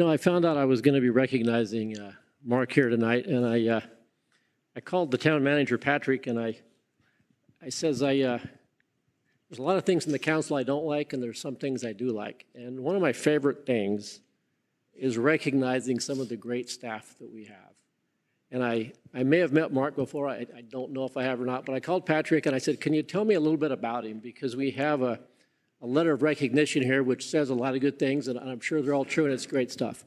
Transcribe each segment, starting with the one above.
I found out I was going to be recognizing Mark here tonight, and I called the town manager, Patrick, and I says, there's a lot of things in the council I don't like, and there's some things I do like. And one of my favorite things is recognizing some of the great staff that we have. And I may have met Mark before, I don't know if I have or not, but I called Patrick and I said, can you tell me a little bit about him? Because we have a letter of recognition here which says a lot of good things, and I'm sure they're all true and it's great stuff.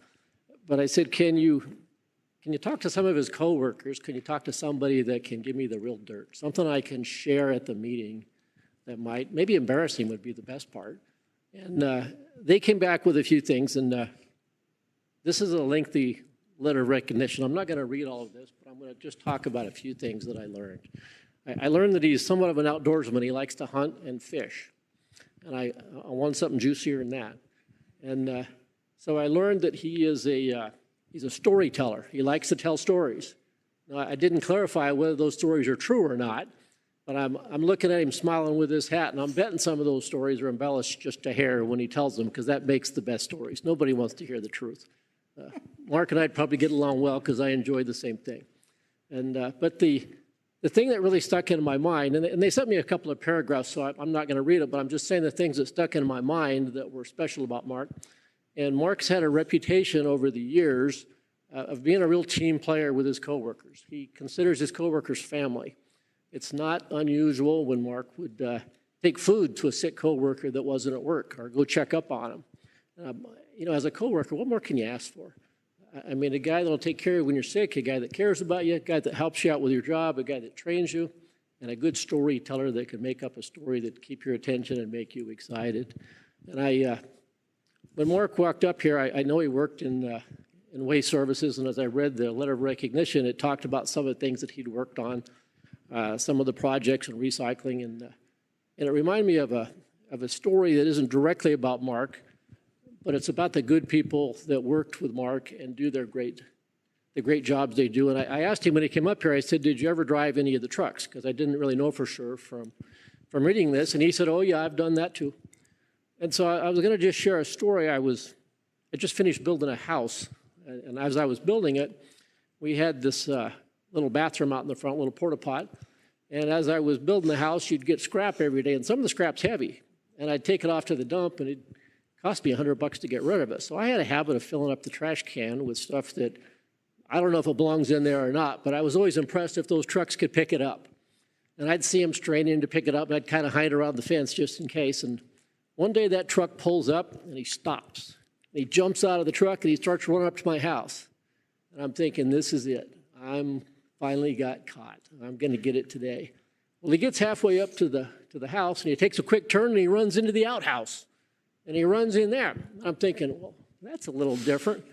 But I said, can you talk to some of his coworkers? Can you talk to somebody that can give me the real dirt? Something I can share at the meeting that might, maybe embarrassing would be the best part. And they came back with a few things, and this is a lengthy letter of recognition. I'm not going to read all of this, but I'm going to just talk about a few things that I learned. I learned that he's somewhat of an outdoorsman. He likes to hunt and fish. And I want something juicier than that. And so I learned that he is he's a storyteller. He likes to tell stories. Now, I didn't clarify whether those stories are true or not, but I'm looking at him smiling with his hat, and I'm betting some of those stories are embellished just a hair when he tells them, because that makes the best stories. Nobody wants to hear the truth. Mark and I'd probably get along well because I enjoy the same thing. And but the thing that really stuck in my mind, and they sent me a couple of paragraphs, so I'm not going to read it, but I'm just saying the things that stuck in my mind that were special about Mark. And Mark's had a reputation over the years of being a real team player with his coworkers. He considers his coworkers family. It's not unusual when Mark would take food to a sick coworker that wasn't at work or go check up on him. As a coworker, what more can you ask for? I mean, a guy that'll take care of you when you're sick, a guy that cares about you, a guy that helps you out with your job, a guy that trains you, and a good storyteller that can make up a story that keep your attention and make you excited. And when Mark walked up here, I know he worked in waste services, and as I read the letter of recognition, it talked about some of the things that he'd worked on, some of the projects and recycling, and it reminded me of a story that isn't directly about Mark, but it's about the good people that worked with Mark and do the great jobs they do. And I asked him when he came up here, I said, did you ever drive any of the trucks? Because I didn't really know for sure from reading this. And he said, oh yeah, I've done that too. And so I was going to just share a story. I just finished building a house. And as I was building it, we had this little bathroom out in the front, little porta pot. And as I was building the house, you'd get scrap every day. And some of the scrap's heavy. And I'd take it off to the dump, and it'd cost me $100 to get rid of it. So I had a habit of filling up the trash can with stuff that I don't know if it belongs in there or not, but I was always impressed if those trucks could pick it up. And I'd see them straining to pick it up, and I'd kind of hide around the fence just in case. And one day that truck pulls up, and he stops. And he jumps out of the truck, and he starts running up to my house. And I'm thinking, this is it. I'm finally got caught. I'm going to get it today. Well, he gets halfway up to the house, and he takes a quick turn, and he runs into the outhouse. And he runs in there. I'm thinking, well, that's a little different.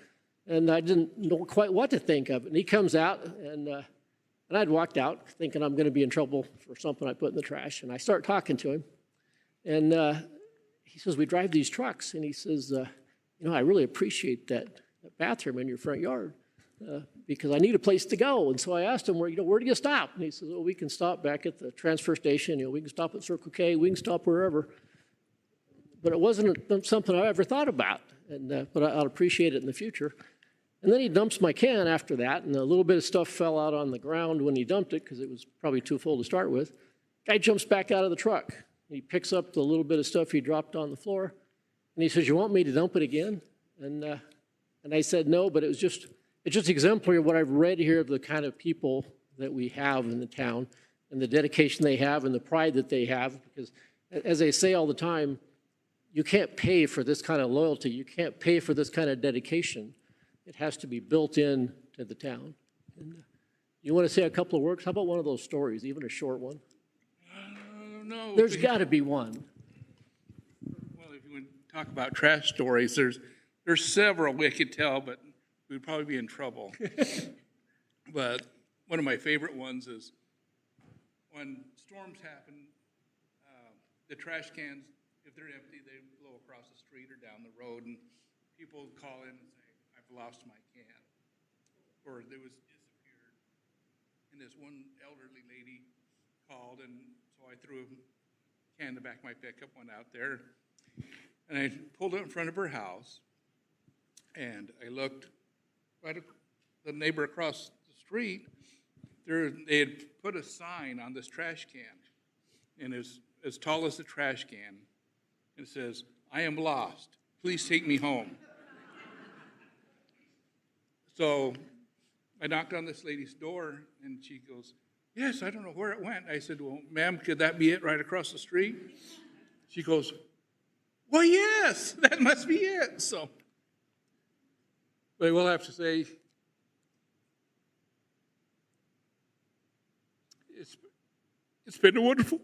And I didn't know quite what to think of it. And he comes out, and I'd walked out thinking I'm going to be in trouble for something I put in the trash. And I start talking to him. And he says, we drive these trucks. And he says, I really appreciate that bathroom in your front yard because I need a place to go. And so I asked him, where do you stop? And he says, well, we can stop back at the transfer station. We can stop at Circle K. We can stop wherever. But it wasn't something I ever thought about, but I'll appreciate it in the future. And then he dumps my can after that, and a little bit of stuff fell out on the ground when he dumped it because it was probably too full to start with. Guy jumps back out of the truck. He picks up the little bit of stuff he dropped on the floor, and he says, you want me to dump it again? And I said no, but it's just exemplary of what I've read here of the kind of people that we have in the town and the dedication they have and the pride that they have, because as they say all the time, you can't pay for this kind of loyalty. You can't pay for this kind of dedication. It has to be built in to the town. And you want to say a couple of words? How about one of those stories, even a short one? No. There's got to be one. Well, if you want to talk about trash stories, there's several we could tell, but we'd probably be in trouble. But one of my favorite ones is when storms happen, the trash cans, if they're empty, they blow across the street or down the road, and people call in and say, I've lost my can, or it was disappeared. And this one elderly lady called, and so I threw a can in the back of my pickup, went out there, and I pulled it in front of her house, And I looked right at the neighbor across the street. They had put a sign on this trash can, and it's as tall as the trash can. It says, "I am lost. Please take me home." So I knocked on this lady's door, and she goes, "Yes, I don't know where it went." I said, "Well, ma'am, could that be it right across the street?" She goes, "Well, yes, that must be it." So, but I will have to say, it's been a wonderful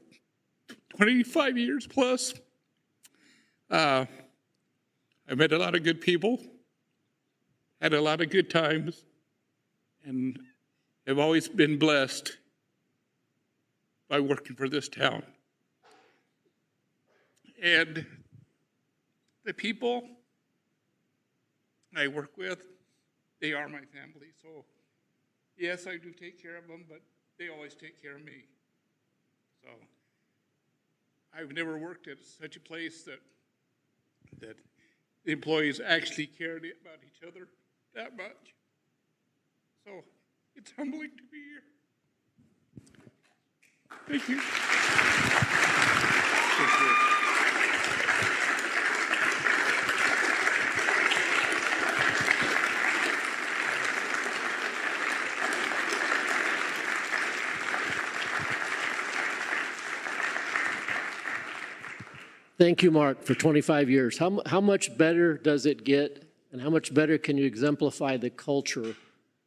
25 years plus. I met a lot of good people, had a lot of good times, and have always been blessed by working for this town. And the people I work with, they are my family. So yes, I do take care of them, but they always take care of me. So I've never worked at such a place that the employees actually cared about each other that much. So it's humbling to be here. Thank you. Thank you. Thank you, Mark, for 25 years. How much better does it get, and how much better can you exemplify the culture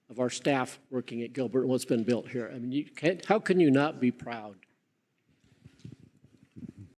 of our staff working at Gilbert and what's been built here? I mean, how can you not be proud